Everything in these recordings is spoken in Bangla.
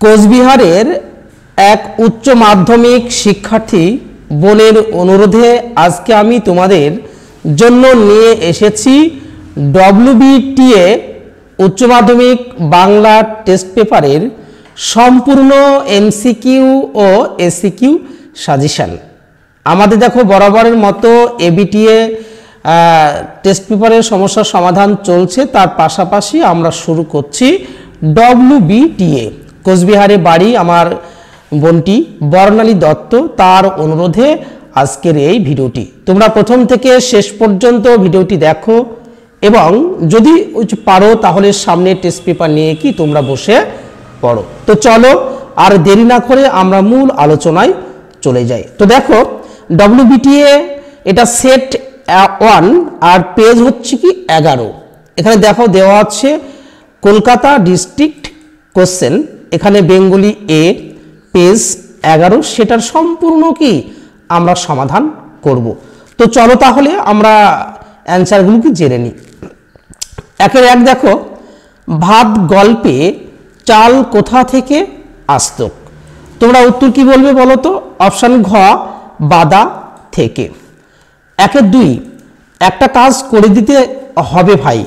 কোচবিহারের এক উচ্চ মাধ্যমিক শিক্ষার্থী বোনের অনুরোধে আজকে আমি তোমাদের জন্য নিয়ে এসেছি ডব্লিউবিটিএ উচ্চ মাধ্যমিক বাংলা টেস্ট পেপারের সম্পূর্ণ এমসিকিউ ও এসিকিউ সাজেশন। আমাদের দেখো বরাবরের মতো এবিটিএ টেস্ট পেপারের সমস্যার সমাধান চলছে, তার পাশাপাশি আমরা শুরু করছি ডব্লিউবিটিএ। কোচবিহারে বাড়ি আমার বোনটি বর্ণালী দত্ত, তার অনুরোধে আজকের এই ভিডিওটি। তোমরা প্রথম থেকে শেষ পর্যন্ত ভিডিওটি দেখো এবং যদি পারো তাহলে সামনে টেস্ট পেপার নিয়ে কি তোমরা বসে পড়ো। তো চলো আর দেরি না করে আমরা মূল আলোচনায় চলে যাই। তো দেখো ডব্লিউবিটিএ এটা সেট 1 আর পেজ হচ্ছে কি 11। এখানে দেখো দেওয়া আছে কলকাতা ডিস্ট্রিক্ট কোশ্চেন, এখানে বেঙ্গলি এ, পেজ 11, সেটার সম্পূর্ণ কি আমরা সমাধান করব। তো চলো তাহলে আমরা অ্যান্সারগুলো কি জেনে নিই। একের এক দেখো, ভাত গল্পে চাল কোথা থেকে আসতো? তোমরা উত্তর কি বলবে বলো তো? অপশান ঘ, বাদা থেকে। একের দুই, একটা কাজ করে দিতে হবে ভাই।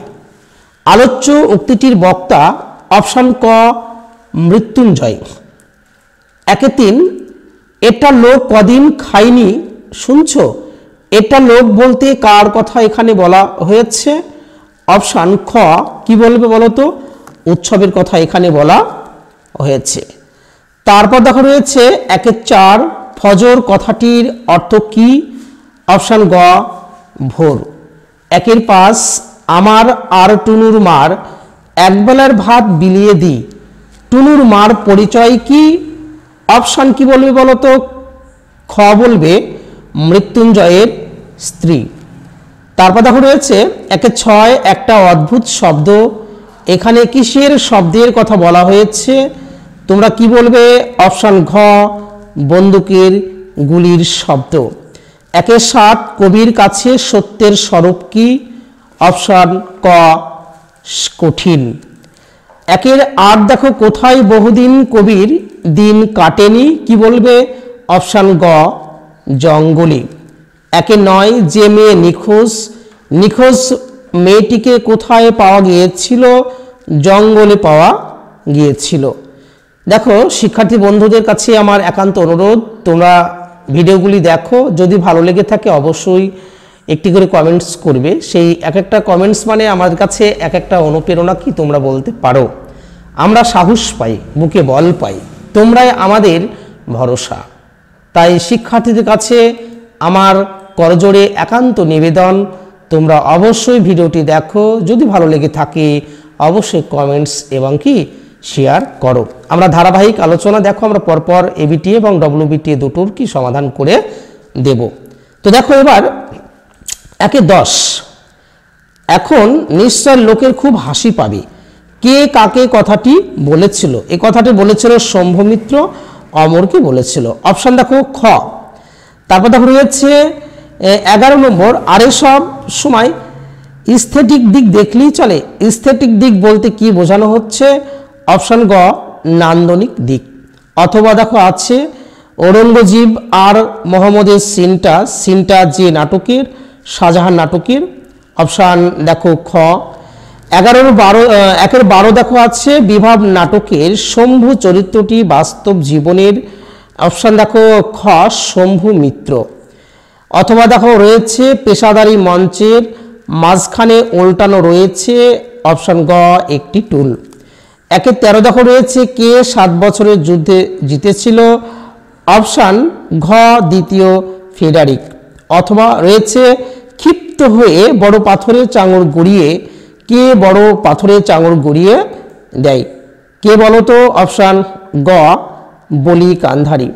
আলোচ্য উক্তিটির বক্তা অপশান ক, মৃত্যুঞ্জয়। একে তিন, এটা লোক কদিন খায়নি শুনছো? এটা লোক বলতে কার কথা এখানে বলা হয়েছে? অপশান খ, কি বলবে বলো তো? উৎসবের কথা এখানে বলা হয়েছে। তারপর দেখো রয়েছে একের চার, ফজর কথাটির অর্থ কি? অপশান গ, ভোর। একের পাঁচ, আমার আর টুনুর মার একবেলার ভাত বিলিয়ে দিই। টুনুর মার পরিচয় কি? অপশান কি বলবে বলো তো? খ বলবে মৃত্যুঞ্জয়ের স্ত্রী। তারপর দেখো রয়েছে একে ছয়, একটা অদ্ভুত শব্দ। এখানে কিসের শব্দের কথা বলা হয়েছে? তোমরা কি বলবে? অপশান ঘ, বন্দুকের গুলির শব্দ। একে সাত, কবির কাছে সত্যের স্বরূপ কি? অপশান ক, কঠিন। একের আট দেখো, কোথায় বহুদিন কবির দিন কাটেনি? কি বলবে? অপশান গ, জঙ্গলি। একে নয়, যে মেয়ে নিখোঁজ, নিখোঁজ মেয়েটিকে কোথায় পাওয়া গিয়েছিল? জঙ্গলে পাওয়া গিয়েছিল। দেখো শিক্ষার্থী বন্ধুদের কাছে আমার একান্ত অনুরোধ, তোমরা ভিডিওগুলি দেখো, যদি ভালো লেগে থাকে অবশ্যই একটি করে কমেন্টস করবে। সেই এক একটা কমেন্টস মানে আমাদের কাছে এক একটা অনুপ্রেরণা কি তোমরা বলতে পারো। আমরা সাহস পাই, বুকে বল পাই, তোমরাই আমাদের ভরসা। তাই শিক্ষার্থীদের কাছে আমার করজোড়ে একান্ত নিবেদন, তোমরা অবশ্যই ভিডিওটি দেখো, যদি ভালো লেগে থাকে অবশ্যই কমেন্টস এবং কি শেয়ার করো। আমরা ধারাবাহিক আলোচনা দেখো, আমরা পরপর এবিটিএ এবং ডব্লিউবিটিএ দুটোর কি সমাধান করে দেব। তো দেখো এবার একে 10, এখন নিশ্চয় লোকের খুব হাসি পাবে। কে কাকে কথাটি বলেছিল? এই কথাটি বলেছিল শম্ভুমিত্র, অমরকে বলেছিল। অপশান দেখো খ। তারপর দেখো রয়েছে 11 নম্বর, আরে সব সময় স্থেটিক দিক দেখলেই চলে। স্থেটিক দিক বলতে কি বোঝানো হচ্ছে? অপশান গ, নান্দনিক দিক। অথবা দেখো আছে ঔরঙ্গজীব আর মোহাম্মদের সিনটা, সিনটা যে নাটকের, শাহজাহান নাটকের। অপশান দেখো খ। একের 12 দেখো আছে বিভাব নাটকের শম্ভু চরিত্রটি বাস্তব জীবনের। অপশান দেখো খ, শম্ভু মিত্র। অথবা দেখো রয়েছে পেশাদারি মঞ্চের মাঝখানে উল্টানো রয়েছে। অপশান গ, একটি টুল। একে 13 দেখো রয়েছে কে 7 বছরের যুদ্ধে জিতেছিল? অপশান ঘ, দ্বিতীয় ফেডারিক। অথবা রয়েছে ক্ষিপ্ত হয়ে বড় পাথরের চাঙড় গড়িয়ে, কে বড় পাথরের চাঙড় গড়িয়ে দেয়? কে বলো তো? অপশান গ, বলি কান্ধারী।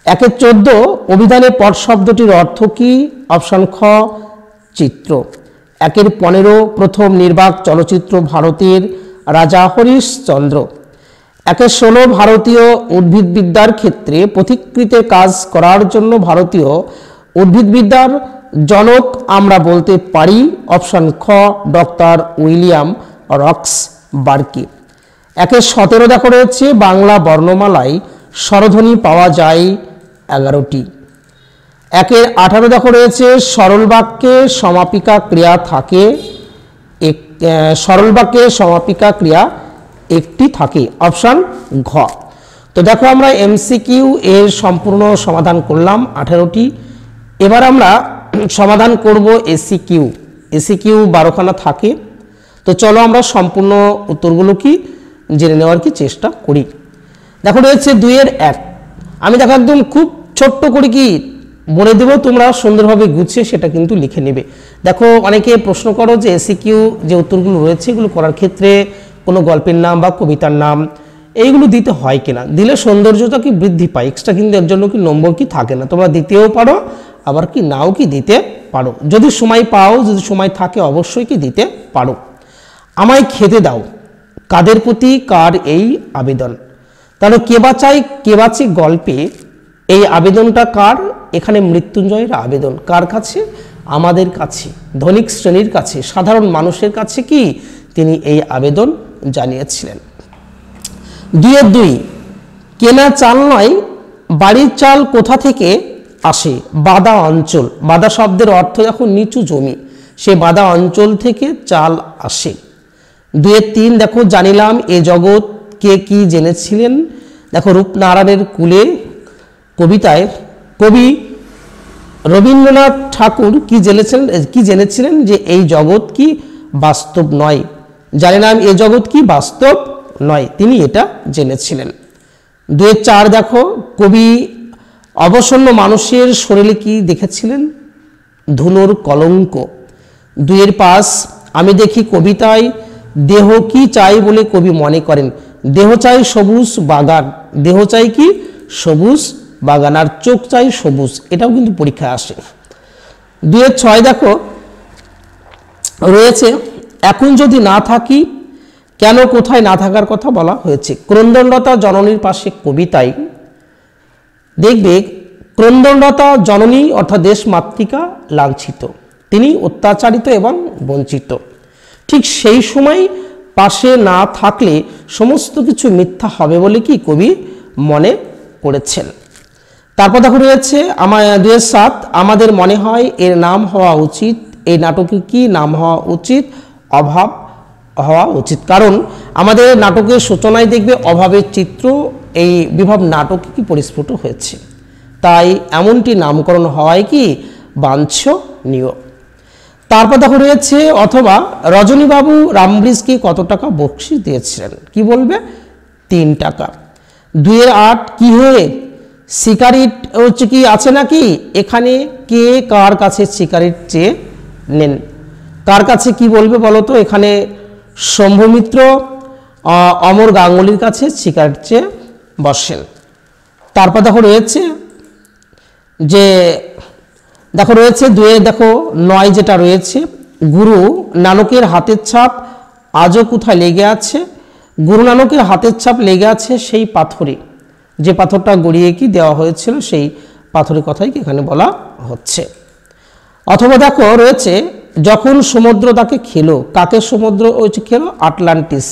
একে 14, অভিধানে পট শব্দটির অর্থ কি? অপশান খ, চিত্র। একের 15, প্রথম নির্বাক চলচ্চিত্র ভারতের রাজা হরিশচন্দ্র। একে 16, ভারতীয় উদ্ভিদবিদ্যার ক্ষেত্রে পথিকৃতের কাজ করার জন্য ভারতীয় উদ্ভিদবিদ্যার জনক আমরা বলতে পারি। অপশান খ, ডক্টর উইলিয়াম রক্সবার্কি। একের 17 দেখো রয়েছে বাংলা বর্ণমালায় স্বরধ্বনি পাওয়া যায় 11টি। একের 18 দেখো রয়েছে সরল বাক্যে সমাপিকা ক্রিয়া থাকে, সরল বাক্যে সমাপিকা ক্রিয়া একটি থাকে, অপশন ঘ। তো দেখো আমরা এমসিকিউ এর সম্পূর্ণ সমাধান করলাম 18টি। এবার আমরা সমাধান করব এসিকিউ। এসিকিউ 12খানা থাকে। তো চলো আমরা সম্পূর্ণ উত্তরগুলো কি জেনে নেওয়ার কি চেষ্টা করি। দেখো রয়েছে 2-এর 1। আমি দেখো একদম খুব ছোট্ট করে কি বলে দেবো, তোমরা সুন্দরভাবে গুছিয়ে সেটা কিন্তু লিখে নেবে। দেখো অনেকে প্রশ্ন করো যে এসিকিউ যে উত্তরগুলো রয়েছে এগুলো করার ক্ষেত্রে কোনো গল্পের নাম বা কবিতার নাম এইগুলো দিতে হয় কিনা, দিলে সৌন্দর্যতা কি বৃদ্ধি পায়, এক্সট্রা কিন্তু এর জন্য কি নম্বর কি থাকে না, তোমরা দিতেও পারো আবার কি নাও কি দিতে পারো, যদি সময় পাও, যদি সময় থাকে অবশ্যই কি দিতে পারো। আমায় খেতে দাও, কাদের প্রতি কার এই আবেদন? তাহলে কে বাঁচায় কে বাঁচে গল্পে এই আবেদনটা কার? এখানে মৃত্যুঞ্জয়ের আবেদন কার কাছে? আমাদের কাছে, ধনিক শ্রেণীর কাছে, সাধারণ মানুষের কাছে কি তিনি এই আবেদন জানিয়েছিলেন। 2-এর 2, কেনা চাল নয় বাড়ির চাল কোথা থেকে আসে? বাদা অঞ্চল। বাদা শব্দের অর্থ দেখো নিচু জমি, সে বাদা অঞ্চল থেকে চাল আসে। 2-এর 3 দেখো জানিলাম এ জগৎ কে কি জেনেছিলেন? দেখো রূপনারায়ণের কুলে কবিতায় কবি রবীন্দ্রনাথ ঠাকুর কি জেনেছিলেন যে এই জগৎ কি বাস্তব নয়। জানিলাম এ জগৎ কি বাস্তব নয়, তিনি এটা জেনেছিলেন। 2-এর 4 দেখো কবি অবসন্ন মানুষের শরীরে কি দেখেছিলেন? ধুলোর কলঙ্ক। 2-এর 5 আমি দেখি কবিতায় দেহ কি চাই বলে কবি মনে করেন? দেহ চাই সবুজ বাগান, দেহ চাই কি সবুজ বাগান, আর চোখ চাই সবুজ, এটাও কিন্তু পরীক্ষায় আসে। 2-এর 6 দেখো রয়েছে এখন যদি না থাকি কেন, কোথায় না থাকার কথা বলা হয়েছে। ক্রন্দনলতা জননীর পাশে কবিতায় দেখবে ক্রন্দনলতা জননী অর্থাৎ দেশ মাতৃকা লাঞ্ছিত, তিনি অত্যাচারিত এবং বঞ্চিত। ঠিক সেই সময় পাশে না থাকলে সমস্ত কিছু মিথ্যা হবে বলে কি কবি মনে করেছেন। তারপর দেখো রয়েছে 2-এর 7 আমাদের মনে হয় এর নাম হওয়া উচিত, এই নাটকের কি নাম হওয়া উচিত? অভাব হওয়া উচিত, কারণ আমাদের নাটকের সূচনায় দেখবে অভাবের চিত্র এই বিভব নাটকে কি পরিস্ফুট হয়েছে, তাই এমনটি নামকরণ হওয়ায় কি বাঞ্ছনীয়। তারপর দেখো রয়েছে অথবা রজনীবাবু রামব্রিজকে কত টাকা বকশিশ দিয়েছিলেন? কি বলবে? 3 টাকা। 2-এর 8 কি হয়ে সিগারেট হচ্ছে কি আছে নাকি? এখানে কে কার কাছে সিগারেট চেয়ে নেন? কার কাছে কি বলবে বলো তো? এখানে শম্ভুমিত্র অমর গাঙ্গুলির কাছে সিগারেট চেয়ে বসেন। তারপর দেখো রয়েছে যে দেখো রয়েছে 2-এ দেখো 9 যেটা রয়েছে গুরু নানকের হাতের ছাপ আজও কোথায় লেগে আছে? গুরু নানকের হাতের ছাপ লেগে আছে সেই পাথরে, যে পাথরটা গড়িয়ে কি দেওয়া হয়েছিল সেই পাথরের কথাই কি এখানে বলা হচ্ছে। অথবা দেখো রয়েছে যখন সমুদ্র তাকে খেলো, কাকে সমুদ্র খেলো? আটলান্টিস,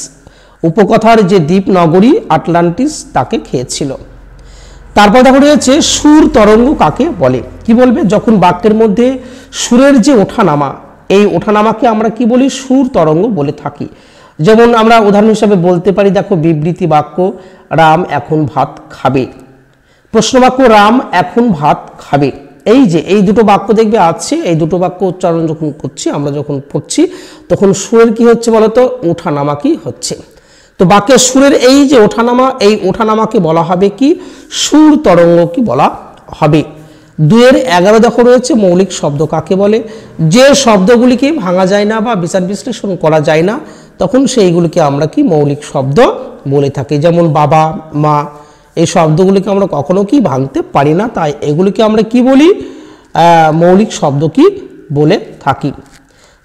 উপকথার যে দ্বীপ নগরী আটলান্টিস তাকে খেয়েছিল। তারপর দেখো রয়েছে সুর তরঙ্গ কাকে বলে? কি বলবে? যখন বাক্যের মধ্যে সুরের যে ওঠানামা, এই ওঠানামাকে আমরা কি বলি? সুর তরঙ্গ বলে থাকি। যেমন আমরা উদাহরণ হিসাবে বলতে পারি দেখো বিবৃতি বাক্য রাম এখন ভাত খাবে, প্রশ্ন বাক্য রাম এখন ভাত খাবে, এই যে এই দুটো বাক্য দেখবে আছে, এই দুটো বাক্য উচ্চারণ যখন করছি আমরা যখন পড়ছি তখন সুরের কি হচ্ছে বলতো? ওঠানামা কি হচ্ছে। তো বাক্যের সুরের এই যে ওঠানামা, এই ওঠানামাকে বলা হবে কি? সুর তরঙ্গ কি বলা হবে। 2-এর 11 দেখো রয়েছে মৌলিক শব্দ কাকে বলে? যে শব্দগুলিকে ভাঙা যায় না বা বিচার বিশ্লেষণ করা যায় না তখন সেইগুলিকে আমরা কি মৌলিক শব্দ বলে থাকি। যেমন বাবা, মা, এই শব্দগুলিকে আমরা কখনো কি ভাঙতে পারি না, তাই এগুলিকে আমরা কি বলি? মৌলিক শব্দ কি বলে থাকি।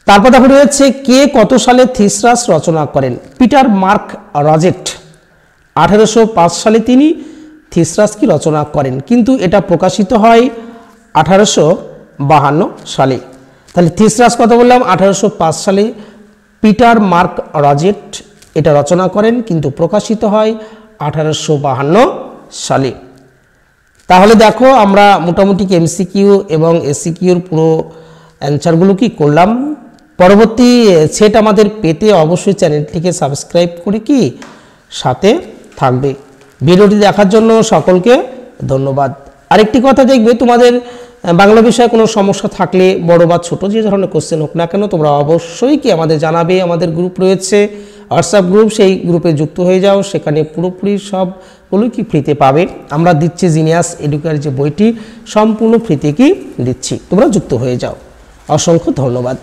তারপর দেখো রয়েছে কে কত সালে থিসরাস রচনা করেন? পিটার মার্ক রজেট 1805 সালে তিনি থিসরাস কি রচনা করেন, কিন্তু এটা প্রকাশিত হয় 1852 সালে। তাহলে থিসরাস কত বললাম? 1805 সালে পিটার মার্ক রজেট এটা রচনা করেন, কিন্তু প্রকাশিত হয় 1852 সালে। তাহলে দেখো আমরা মোটামুটি এমসিকিউ এবং এসিকিউর পুরো অ্যান্সারগুলো কি করলাম। পরবর্তী সেট আমাদের পেতে অবশ্যই চ্যানেলটিকে সাবস্ক্রাইব করে কি সাথে থাকবে। ভিডিওটি দেখার জন্য সকলকে ধন্যবাদ। আরেকটি কথা দেখবে, তোমাদের বাংলা বিষয়ে কোনো সমস্যা থাকলে বড় বা ছোট যে ধরনের কোশ্চেন হোক না কেন, তোমরা অবশ্যই কি আমাদের জানাবে। আমাদের গ্রুপ রয়েছে, হোয়াটসঅ্যাপ গ্রুপ, সেই গ্রুপে যুক্ত হয়ে যাও। সেখানে পুরোপুরি সবগুলো কি ফ্রিতে পাবে। আমরা দিচ্ছি জিনিয়াস এডুকেয়ার যে বইটি সম্পূর্ণ ফ্রিতে কি দিচ্ছি, তোমরা যুক্ত হয়ে যাও। অসংখ্য ধন্যবাদ।